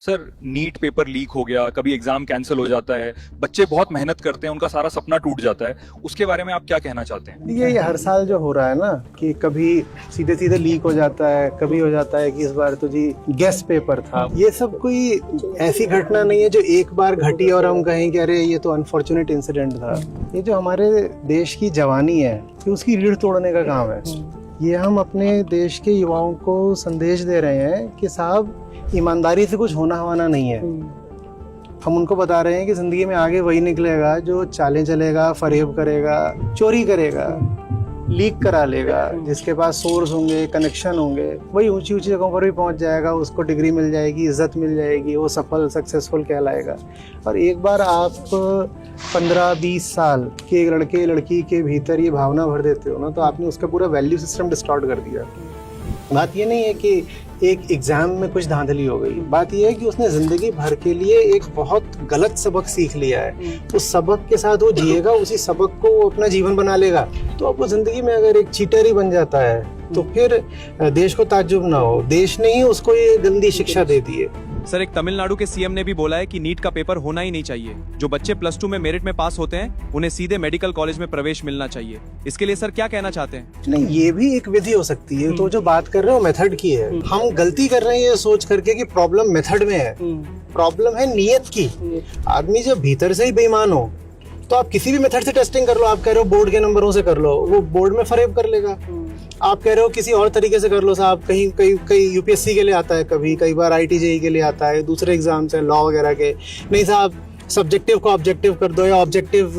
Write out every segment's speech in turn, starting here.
Sir NEET paper leak हो गया, कभी एग्जाम कैंसिल हो जाता है, बच्चे बहुत मेहनत करते हैं, उनका सारा सपना टूट जाता है। उसके बारे में आप क्या कहना चाहते हैं? ये हर साल जो हो रहा है ना कि कभी सीधे सीधे लीक हो जाता है, कभी हो जाता है कि इस बार तो जी गेस्ट पेपर था। ये सब कोई ऐसी घटना नहीं है जो एक बार घटी और हम कहें कि अरे ये तो अनफॉर्चुनेट इंसिडेंट था। ये जो हमारे देश की जवानी है कि उसकी रीढ़ तोड़ने का काम है। ये हम अपने देश के युवाओं को संदेश दे रहे हैं कि साहब ईमानदारी से कुछ होना हवाना नहीं है। हम उनको बता रहे हैं कि जिंदगी में आगे वही निकलेगा जो चालें चलेगा, फरेब करेगा, चोरी करेगा, लीक करा लेगा, जिसके पास सोर्स होंगे, कनेक्शन होंगे, वही ऊंची ऊंची जगहों पर भी पहुंच जाएगा, उसको डिग्री मिल जाएगी, इज्जत मिल जाएगी, वो सफल सक्सेसफुल कहलाएगा। और एक बार आप 15-20 साल के एक लड़के लड़की के भीतर ये भावना भर देते हो ना, तो आपने उसका पूरा वैल्यू सिस्टम डिस्टॉर्ट कर दिया। बात ये नहीं है कि एक एग्जाम में कुछ धांधली हो गई, बात यह है कि उसने जिंदगी भर के लिए एक बहुत गलत सबक सीख लिया है। उस सबक के साथ वो जिएगा, उसी सबक को वो अपना जीवन बना लेगा। तो अब वो जिंदगी में अगर एक चीटर ही बन जाता है तो फिर देश को ताज्जुब ना हो, देश ने ही उसको ये गंदी शिक्षा दे दी है। सर, एक तमिलनाडु के सीएम ने भी बोला है कि नीट का पेपर होना ही नहीं चाहिए। जो बच्चे +2 में मेरिट में पास होते हैं उन्हें सीधे मेडिकल कॉलेज में प्रवेश मिलना चाहिए। इसके लिए सर क्या कहना चाहते हैं? नहीं, ये भी एक विधि हो सकती है। तो जो बात कर रहे हो मेथड की है। हम गलती कर रहे हैं ये सोच करके कि प्रॉब्लम मेथड में है, प्रॉब्लम है नीयत की। आदमी जब भीतर से ही बेईमान हो तो आप किसी भी मेथड से टेस्टिंग कर लो। आप कह रहे हो बोर्ड के नंबरों से कर लो, वो बोर्ड में फरेब कर लेगा। आप कह रहे हो किसी और तरीके से कर लो साहब, कहीं यूपीएससी के लिए आता है, कई बार आईटीजेई के लिए आता है, दूसरे एग्जाम्स हैं लॉ वगैरह के। नहीं साहब, सब्जेक्टिव को ऑब्जेक्टिव कर दो, या ऑब्जेक्टिव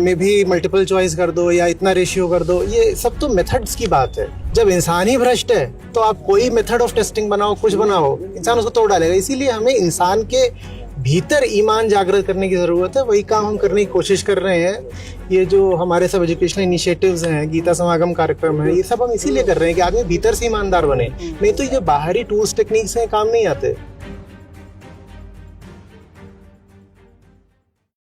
में भी मल्टीपल चॉइस कर दो, या इतना रेशियो कर दो। ये सब तो मेथड्स की बात है। जब इंसान ही भ्रष्ट है तो आप कोई मेथड ऑफ टेस्टिंग बनाओ, कुछ बनाओ, इंसान उसको तोड़ डालेगा। इसीलिए हमें इंसान के भीतर ईमान जागृत करने की ज़रूरत है। वही काम हम करने की कोशिश कर रहे हैं। ये जो हमारे सब एजुकेशनल इनिशिएटिव्स हैं, गीता समागम कार्यक्रम है, ये सब हम इसीलिए कर रहे हैं कि आदमी भीतर से ईमानदार बने। नहीं तो ये बाहरी टूल्स टेक्निक्स हैं, काम नहीं आते।